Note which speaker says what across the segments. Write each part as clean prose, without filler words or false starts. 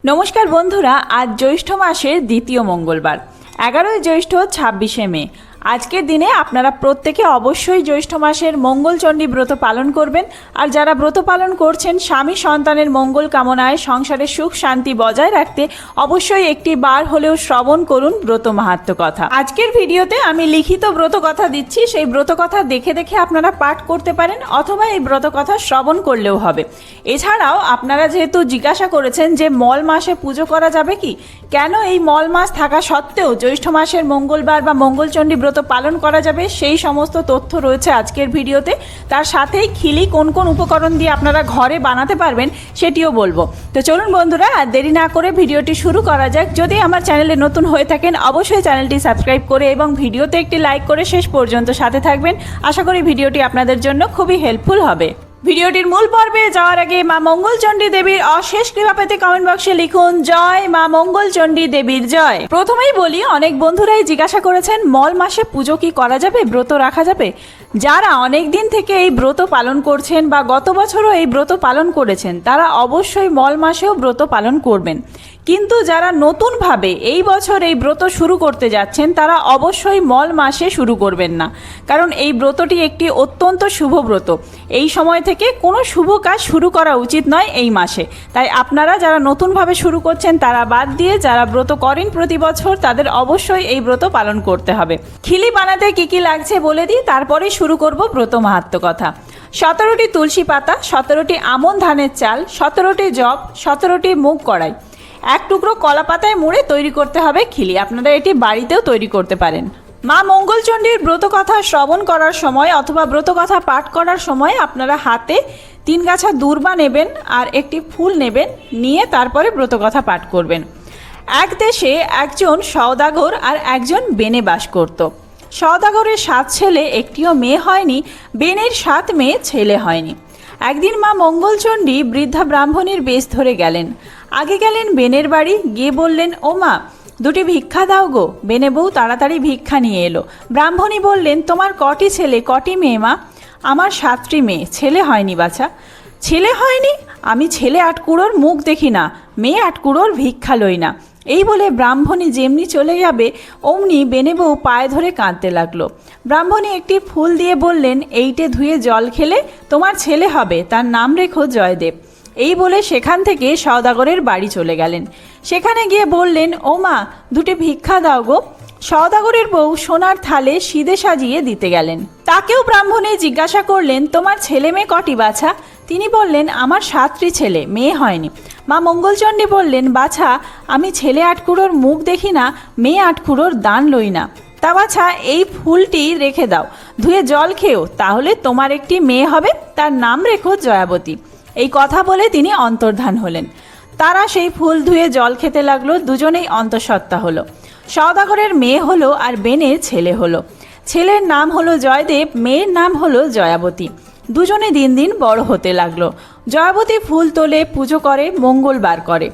Speaker 1: নমস্কার বন্ধুরা, আজ জ্যৈষ্ঠ মাসের দ্বিতীয় মঙ্গলবার 11 জ্যৈষ্ঠ 26শে মে। আজকের দিনে আপনারা প্রত্যেকে অবশ্যই জ্যৈষ্ঠ মাসের মঙ্গলচণ্ডী ব্রত পালন করবেন। আর যারা ব্রত পালন করছেন স্বামী সন্তানের মঙ্গল কামনায় সংসারে সুখ শান্তি বজায় রাখতে অবশ্যই একটি বার হলেও শ্রবণ করুন ব্রত মাহাত্ম্য কথা। আজকের ভিডিওতে আমি লিখিত ব্রত কথা দিচ্ছি, সেই ব্রত কথা দেখে দেখে আপনারা পাঠ করতে পারেন অথবা এই ব্রত কথা শ্রবণ করলেও হবে। এছাড়াও আপনারা যেহেতু জিজ্ঞাসা করেছেন যে মল মাসে পুজো করা যাবে কি, কেন এই মল মাস থাকা সত্ত্বেও জ্যৈষ্ঠ মাসের মঙ্গলবার বা মঙ্গলচণ্ডী ব্রত পালন করা যাবে, সেই সমস্ত তথ্য রয়েছে আজকের ভিডিওতে। তার সাথেই খিলি কোন কোন উপকরণ দিয়ে আপনারা ঘরে বানাতে পারবেন সেটিও বলবো। তো চলুন বন্ধুরা, আর দেরি না করে ভিডিওটি শুরু করা যাক। যদি আমার চ্যানেলে নতুন হয়ে থাকেন অবশ্যই চ্যানেলটি সাবস্ক্রাইব করে এবং ভিডিওতে একটি লাইক করে শেষ পর্যন্ত সাথে থাকবেন। আশা করি ভিডিওটি আপনাদের জন্য খুবই হেল্পফুল হবে। ভিডিওটির মূল পর্বে যাওয়ার আগে মা মঙ্গলচণ্ডী দেবীর অশেষ কৃপা পেতে কমেন্ট বক্সে লিখুন জয় মা মঙ্গলচণ্ডী দেবীর জয়। প্রথমেই বলি, অনেক বন্ধুরাই জিজ্ঞাসা করেছেন মল মাসে পুজো কি করা যাবে, ব্রত রাখা যাবে। যারা অনেক দিন থেকে এই ব্রত পালন করছেন বা গত বছরও এই ব্রত পালন করেছেন তারা অবশ্যই মল মাসেও ব্রত পালন করবেন। কিন্তু যারা নতুনভাবে এই বছর এই ব্রত শুরু করতে যাচ্ছেন তারা অবশ্যই মল মাসে শুরু করবেন না, কারণ এই ব্রতটি একটি অত্যন্ত শুভ ব্রত। এই সময় থেকে কোনো শুভ কাজ শুরু করা উচিত নয় এই মাসে। তাই আপনারা যারা নতুনভাবে শুরু করছেন তারা বাদ দিয়ে যারা ব্রত করেন প্রতি বছর তাদের অবশ্যই এই ব্রত পালন করতে হবে। খিলি বানাতে কি কি লাগছে বলে দিই, তারপরেই শুরু করব ব্রত মাহাত্ম্য কথা। 17টি তুলসী পাতা, 17টি আমন ধানের চাল, 17টি জব, 17টি মুগ কড়াই, এক টুকরো কলা পাতায় মুড়ে তৈরি করতে হবে খিলি। আপনারা এটি বাড়িতেও তৈরি করতে পারেন। মা মঙ্গলচণ্ডীর ব্রত কথা শ্রবণ করার সময় অথবা ব্রত কথা পাঠ করার সময় আপনারা হাতে 3 গাছা দূর্বা নেবেন আর একটি ফুল নেবেন, নিয়ে তারপরে ব্রত কথা পাঠ করবেন। এক দেশে একজন সওদাগর আর একজন বেনে বাস করত। সওদাগরের 7 ছেলে, একটিও মেয়ে হয়নি। বেনের 7 মেয়ে, ছেলে হয়নি। একদিন মা মঙ্গলচণ্ডী বৃদ্ধা ব্রাহ্মণীর বেশ ধরে গেলেন। আগে গেলেন বেনের বাড়ি, গিয়ে বললেন, ও মা, 2টি ভিক্ষা দাও গো। বেনে বউ তাড়াতাড়ি ভিক্ষা নিয়ে এলো। ব্রাহ্মণী বললেন, তোমার কটি ছেলে, কটি মেয়ে মা? আমার 7টি মেয়ে, ছেলে হয়নি বাছা। ছেলে হয়নি? আমি ছেলে 8 কুড়োর মুখ দেখি না, মেয়ে 8 কুড়োর ভিক্ষা লই না। এই বলে ব্রাহ্মণী যেমনি চলে যাবে অমনি বেনে বউ পায়ে ধরে কাঁদতে লাগলো। ব্রাহ্মণী একটি ফুল দিয়ে বললেন, এইটে ধুয়ে জল খেলে তোমার ছেলে হবে, তার নাম রেখো জয়দেব। এই বলে সেখান থেকে সওদাগরের বাড়ি চলে গেলেন। সেখানে গিয়ে বললেন, ও মা, 2টি ভিক্ষা দাও গো। সওদাগরের বউ সোনার থালে সিদে সাজিয়ে দিতে গেলেন। তাকেও ব্রাহ্মণী জিজ্ঞাসা করলেন, তোমার ছেলে মেয়ে কটি বাছা? তিনি বললেন, আমার 7টি ছেলে, মেয়ে হয়নি। মা মঙ্গলচণ্ডী বললেন, বাছা, আমি ছেলে 8 কুড়োর মুখ দেখি না, মেয়ে 8 কুড়োর দান লই না। তা বাছা, এই ফুলটি রেখে দাও, ধুয়ে জল খেও, তাহলে তোমার একটি মেয়ে হবে, তার নাম রেখো জয়াবতী। এই কথা বলে তিনি অন্তর্ধান হলেন। তারা সেই ফুল ধুয়ে জল খেতে লাগলো। দুজনেই অন্তঃসত্ত্বা হলো। সওদাগরের মেয়ে হলো আর বেনের ছেলে হলো। ছেলের নাম হলো জয়দেব, মেয়ের নাম হলো জয়াবতী। দুজনে দিন দিন বড় হতে লাগলো। জয়াবতী ফুল তোলে, পুজো করে, মঙ্গলবার করে।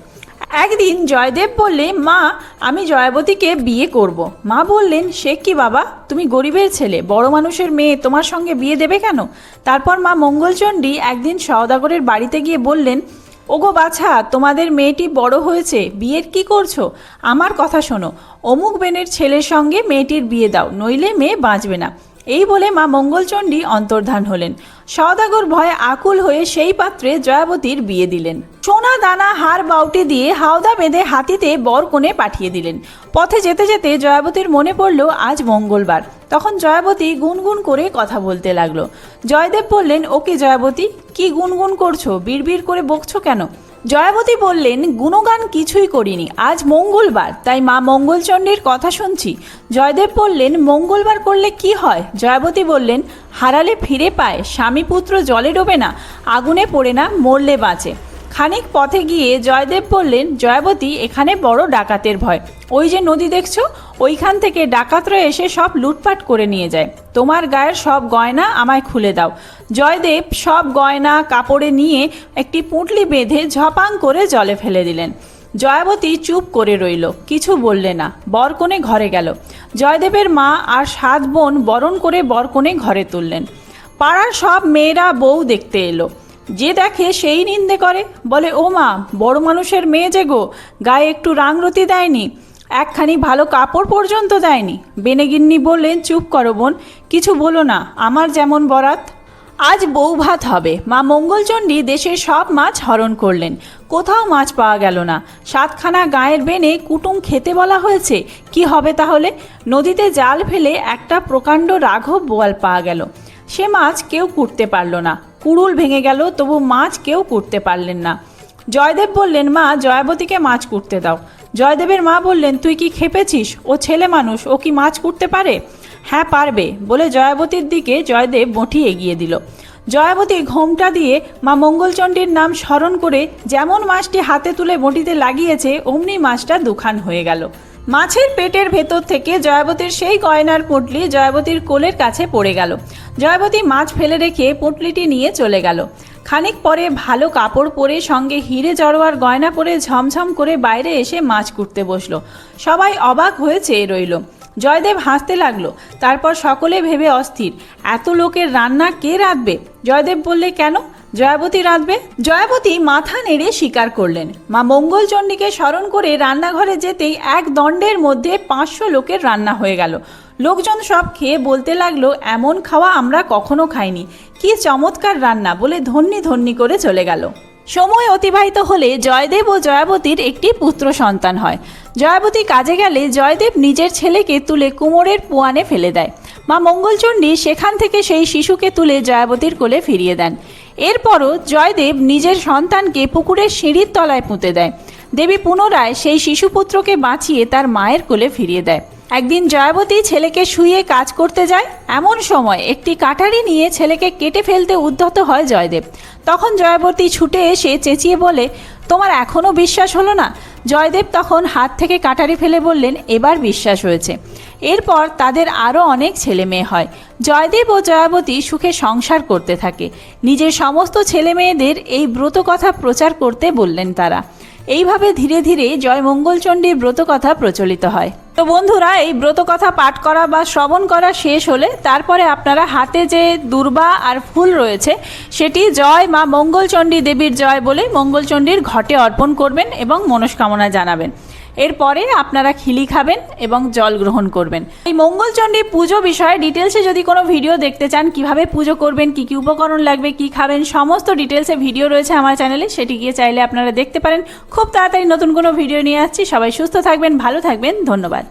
Speaker 1: একদিন জয়দেব বললে, মা, আমি জয়াবতীকে বিয়ে করব। মা বললেন, সে কি বাবা, তুমি গরিবের ছেলে, বড় মানুষের মেয়ে, তোমার সঙ্গে বিয়ে দেবে কেন? তারপর মা মঙ্গলচণ্ডী একদিন সওদাগরের বাড়িতে গিয়ে বললেন, ওগো বাছা, তোমাদের মেয়েটি বড় হয়েছে, বিয়ের কি করছো? আমার কথা শোনো, অমুক বেনের ছেলের সঙ্গে মেয়েটির বিয়ে দাও, নইলে মেয়ে বাঁচবে না। এই বলে মা মঙ্গলচণ্ডী অন্তর্ধান হলেন। সওদাগর ভয়ে আকুল হয়ে সেই পাত্রে জয়াবতীর বিয়ে দিলেন। সোনা দানা হার বাউটি দিয়ে হাওদা বেঁধে হাতিতে বর কনে পাঠিয়ে দিলেন। পথে যেতে যেতে জয়াবতীর মনে পড়ল আজ মঙ্গলবার। তখন জয়াবতী গুনগুন করে কথা বলতে লাগলো। জয়দেব বললেন, ওকে জয়াবতী, কি গুনগুন করছো, বিড়বিড় করে বকছো কেন? জয়াবতী বললেন, গুণগান কিছুই করিনি, আজ মঙ্গলবার, তাই মা মঙ্গলচণ্ডীর কথা শুনছি। জয়দেব বললেন, মঙ্গলবার করলে কি হয়? জয়াবতী বললেন, হারালে ফিরে পায়, স্বামী পুত্র জলে ডোবে না, আগুনে পড়ে না, মরলে বাঁচে। খানিক পথে গিয়ে জয়দেব বললেন, জয়াবতী, এখানে বড় ডাকাতের ভয়। ওই যে নদী দেখছো, ওইখান থেকে ডাকাতরা এসে সব লুটপাট করে নিয়ে যায়। তোমার গায়ের সব গয়না আমায় খুলে দাও। জয়দেব সব গয়না কাপড়ে নিয়ে একটি পুঁটলি বেঁধে ঝপাং করে জলে ফেলে দিলেন। জয়াবতী চুপ করে রইল, কিছু বললে না। বরকনে ঘরে গেল। জয়দেবের মা আর 7 বোন বরণ করে বরকনে ঘরে তুললেন। পাড়ার সব মেয়েরা বউ দেখতে এলো। যে দেখে সেই নিন্দে করে, বলে ও মা, বড় মানুষের মেয়ে যে গো, গায়ে একটু রাংরতি দেয়নি, একখানি ভালো কাপড় পর্যন্ত দেয়নি। বেনেগিন্নি বললেন, চুপ করো বোন, কিছু বলো না, আমার যেমন বরাত। আজ বউ ভাত হবে। মা মঙ্গলচণ্ডী দেশের সব মাছ হরণ করলেন, কোথাও মাছ পাওয়া গেল না। 7খানা গাঁয়ের বেনে কুটুম খেতে বলা হয়েছে, কি হবে তাহলে? নদীতে জাল ফেলে একটা প্রকাণ্ড রাঘব বোয়াল পাওয়া গেল, সে মাছ কেউ কুটতে পারল না। কুড়ুল ভেঙে গেল, তবু মাছ কেউ কুটতে পারলেন না। জয়দেব বললেন, মা, জয়াবতীকে মাছ কুটতে দাও। জয়দেবের মা বললেন, তুই কি খেপেছিস? ও ছেলে মানুষ, ও কি মাছ কুটতে পারে? হ্যাঁ পারবে, বলে জয়াবতীর দিকে জয়দেব বঁটি এগিয়ে দিল। জয়াবতী ঘোমটা দিয়ে মা মঙ্গলচণ্ডীর নাম স্মরণ করে যেমন মাছটি হাতে তুলে বঁটিতে লাগিয়েছে, অমনি মাছটা দুখান হয়ে গেল। মাছের পেটের ভেতর থেকে জয়াবতীর সেই গয়নার পুঁটলি জয়াবতীর কোলের কাছে পড়ে গেল। জয়াবতী মাছ ফেলে রেখে পুঁটলিটি নিয়ে চলে গেল। খানিক পরে ভালো কাপড় পরে সঙ্গে হিরে জড়োয়ার গয়না পরে ঝমঝম করে বাইরে এসে মাছ কুটতে বসলো। সবাই অবাক হয়ে চেয়ে রইল। জয়দেব হাসতে লাগলো। তারপর সকলে ভেবে অস্থির, এত লোকের রান্না কে রাঁধবে? জয়দেব বললে, কেন, জয়াবতী রাঁধবে। জয়াবতী মাথা নেড়ে স্বীকার করলেন। মা মঙ্গলচণ্ডীকে স্মরণ করে রান্নাঘরে যেতেই এক দণ্ডের মধ্যে 500 লোকের রান্না হয়ে গেল। লোকজন সব খেয়ে বলতে লাগলো, এমন খাওয়া আমরা কখনো খাইনি, কি চমৎকার রান্না, বলে ধন্যি ধন্যি করে চলে গেল। সময় অতিবাহিত হলে জয়দেব ও জয়াবতীর একটি পুত্র সন্তান হয়। জয়াবতী কাজে গেলে জয়দেব নিজের ছেলেকে তুলে কুমোরের পুয়ানে ফেলে দেয়। মা মঙ্গলচণ্ডী সেখান থেকে সেই শিশুকে তুলে জয়াবতীর কোলে ফিরিয়ে দেন। এরপরও জয়দেব নিজের সন্তানকে পুকুরের সিঁড়ির তলায় পুঁতে দেয়। দেবী পুনরায় সেই শিশুপুত্রকে বাঁচিয়ে তার মায়ের কোলে ফিরিয়ে দেয়। একদিন জয়াবতী ছেলেকে শুইয়ে কাজ করতে যায়, এমন সময় একটি কাটারি নিয়ে ছেলেকে কেটে ফেলতে উদ্যত হয় জয়দেব। তখন জয়াবতী ছুটে এসে চেঁচিয়ে বলে, তোমার এখনও বিশ্বাস হলো না? জয়দেব তখন হাত থেকে কাটারি ফেলে বললেন, এবার বিশ্বাস হয়েছে। এরপর তাদের আরও অনেক ছেলে মেয়ে হয়। জয়দেব ও জয়াবতী সুখে সংসার করতে থাকে। নিজের সমস্ত ছেলে মেয়েদের এই ব্রত কথা প্রচার করতে বললেন তারা। এইভাবে ধীরে ধীরে জয় মঙ্গলচণ্ডীর ব্রতকথা প্রচলিত হয়। তো বন্ধুরা, এই ব্রতকথা পাঠ করা বা শ্রবণ করা শেষ হলে তারপরে আপনারা হাতে যে দূর্বা আর ফুল রয়েছে সেটি জয় মা মঙ্গলচণ্ডী দেবীর জয় বলে মঙ্গলচণ্ডীর ঘটে অর্পণ করবেন এবং মনস্কামনা জানাবেন। এরপরে আপনারা খিলি খাবেন এবং জল গ্রহণ করবেন। এই মঙ্গলচণ্ডী পুজো বিষয়ে ডিটেলসে যদি কোনো ভিডিও দেখতে চান, কিভাবে পুজো করবেন, কি কি উপকরণ লাগবে, কি খাবেন, সমস্ত ডিটেলসে ভিডিও রয়েছে আমার চ্যানেলে, সেটি গিয়ে চাইলে আপনারা দেখতে পারেন। খুব তাড়াতাড়ি নতুন কোনো ভিডিও নিয়ে আসছি। সবাই সুস্থ থাকবেন, ভালো থাকবেন, ধন্যবাদ।